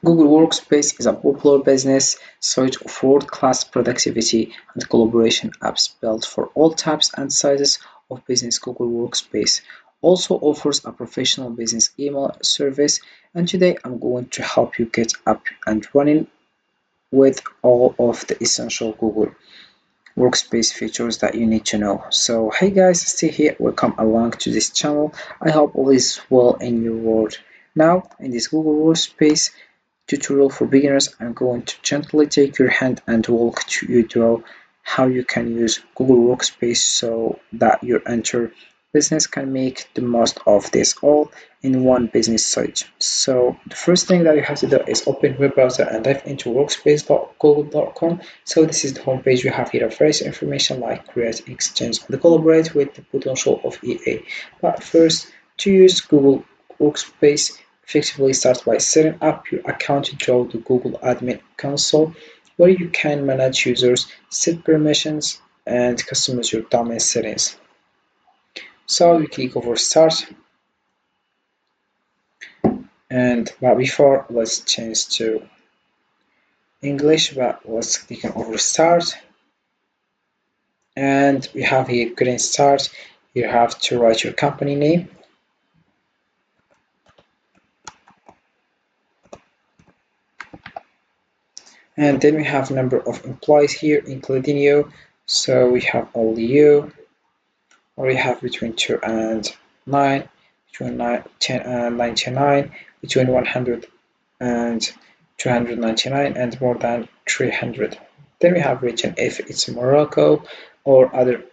Google Workspace is a popular business suite of world-class productivity and collaboration apps built for all types and sizes of business. Google Workspace also offers a professional business email service, and today I'm going to help you get up and running with all of the essential Google Workspace features that you need to know. So hey guys, stay here, welcome along to this channel. I hope all is well in your world. Now in this Google Workspace tutorial for beginners, I'm going to gently take your hand and walk you through how you can use Google Workspace so that your entire business can make the most of this all in one business site. So the first thing that you have to do is open web browser and dive into workspace.google.com. So this is the homepage. We have here various information like create, exchange, and collaborate with the potential of EA. But first, to use Google Workspace, effectively start by setting up your account through the Google Admin Console, where you can manage users, set permissions, and customize your domain settings. So you click over Start, but before let's change to English. But let's click on over Start, and we have here Getting Start. You have to write your company name. And then we have number of employees here, including you. So we have only you, or we have between 2 and 9, between 10 and 99, between 100 and 299, and more than 300. Then we have region if it's Morocco or other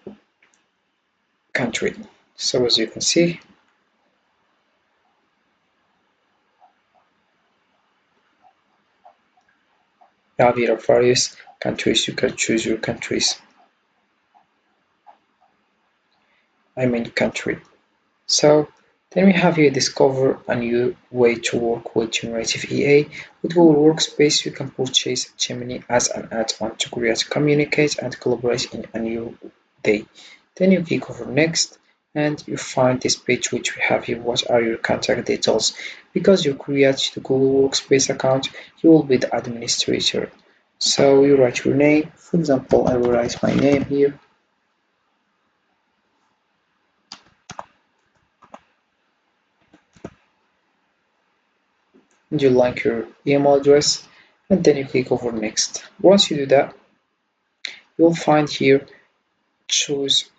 country. So as you can see, you have here various countries. You can choose your countries. I mean country. So then we have here discover a new way to work with generative EA. With Google Workspace, you can purchase Gemini as an add-on to create, communicate, and collaborate in a new day. Then you click over next, and you find this page which we have here. What are your contact details? Because you create the Google Workspace account, you will be the administrator. So you write your name. For example, I will write my name here. And you link your email address, and then you click over next. Once you do that, you'll find here choose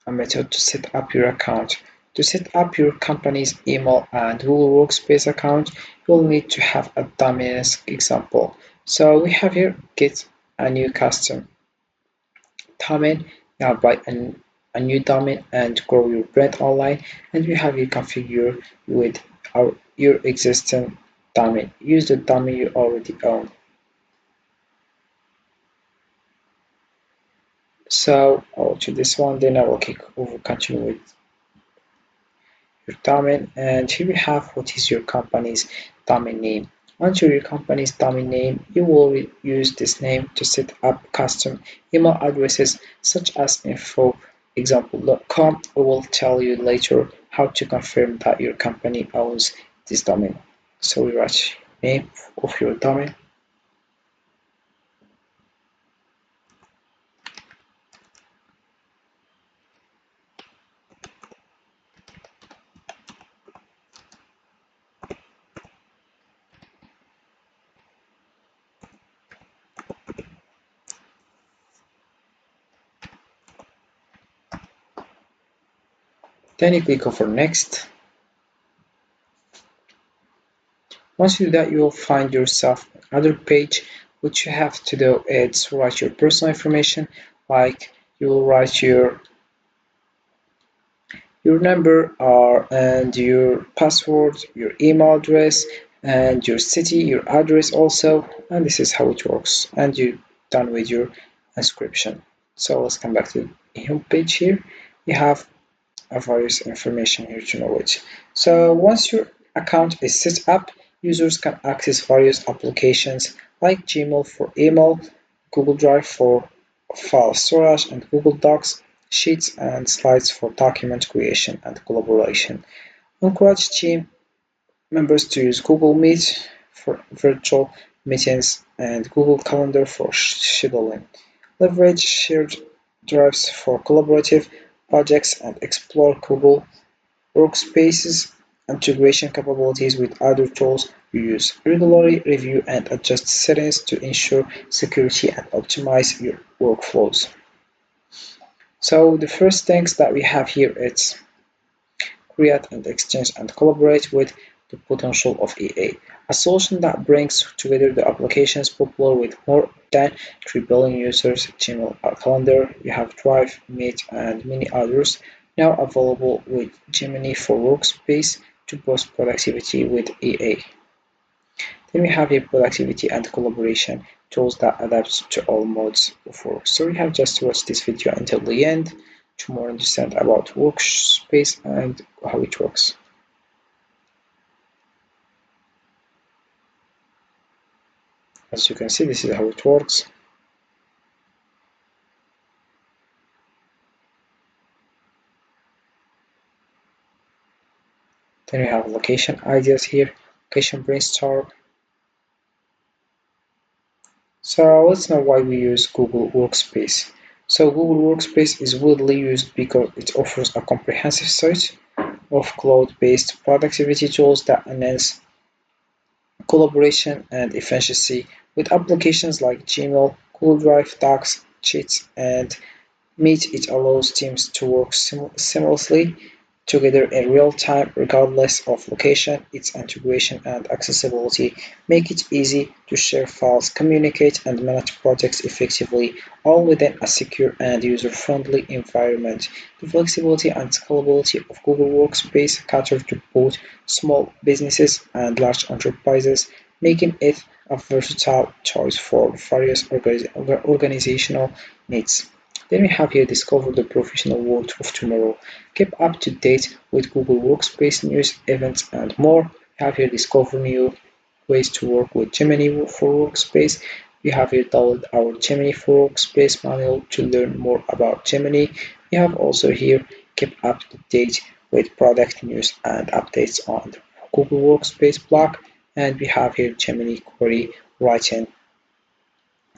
a method to set up your account. To set up your company's email and Google Workspace account, you'll need to have a domain example. So we have here get a new custom domain. Now buy a new domain and grow your brand online, and we have here configure with your existing domain. Use the domain you already own. So I'll choose this one, then I will click over continue with your domain, and here we have what is your company's domain name. Once your company's domain name, you will use this name to set up custom email addresses such as info example.com. We will tell you later how to confirm that your company owns this domain. So we write name of your domain. Then you click over next. Once you do that, you will find yourself another page. What you have to do is write your personal information, like you will write your number and your password, your email address, and your city, your address also, and this is how it works. And you're done with your inscription. So let's come back to the home page here. You have various information here to know it. So once your account is set up, users can access various applications like Gmail for email, Google Drive for file storage, and Google Docs, Sheets, and Slides for document creation and collaboration. Encourage team members to use Google Meet for virtual meetings, and Google Calendar for scheduling. Leverage shared drives for collaborative projects and explore Google Workspace's integration capabilities with other tools you use. Regularly review and adjust settings to ensure security and optimize your workflows. So the first things that we have here is create and exchange and collaborate with the potential of EA, a solution that brings together the applications popular with more than 3 billion users, Gmail, Calendar, you have Drive, Meet, and many others, now available with Gemini for Workspace to boost productivity with EA. Then we have here productivity and collaboration tools that adapt to all modes of work. So we have just to watch this video until the end to more understand about Workspace and how it works. As you can see, this is how it works. Then we have location ideas here, location brainstorm. So let's know why we use Google Workspace. So Google Workspace is widely used because it offers a comprehensive set of cloud-based productivity tools that enhance collaboration and efficiency with applications like Gmail, Google Drive, Docs, Sheets, and Meet. It allows teams to work seamlessly together in real time regardless of location. Its integration and accessibility make it easy to share files, communicate, and manage projects effectively, all within a secure and user-friendly environment. The flexibility and scalability of Google Workspace cater to both small businesses and large enterprises, making it a versatile choice for various organizational needs. Then we have here discover the professional world of tomorrow. Keep up to date with Google Workspace news, events, and more. We have here discover new ways to work with Gemini for Workspace. We have here download our Gemini for Workspace manual to learn more about Gemini. We have also here keep up to date with product news and updates on the Google Workspace blog. And we have here Gemini query writing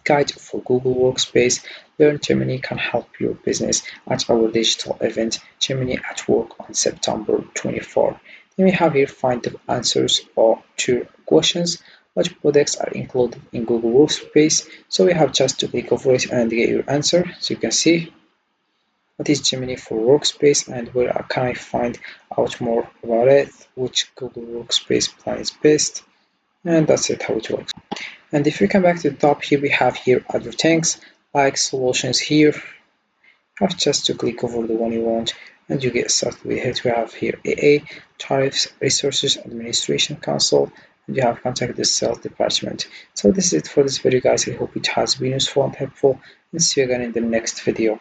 guide for Google Workspace. Learn Gemini can help your business at our digital event, Gemini at Work on September 24. Then we have here find the answers to questions. What products are included in Google Workspace? So we have just to click over it and get your answer. So you can see what is Gemini for Workspace and where can I find out more about it, which Google Workspace plan is best, and that's it how it works. And if we come back to the top here, we have here other things like solutions here. You have just to click over the one you want and you get started with it. We have here AA, tariffs, resources, administration console, and you have contact the sales department. So this is it for this video guys. I hope it has been useful and helpful and see you again in the next video.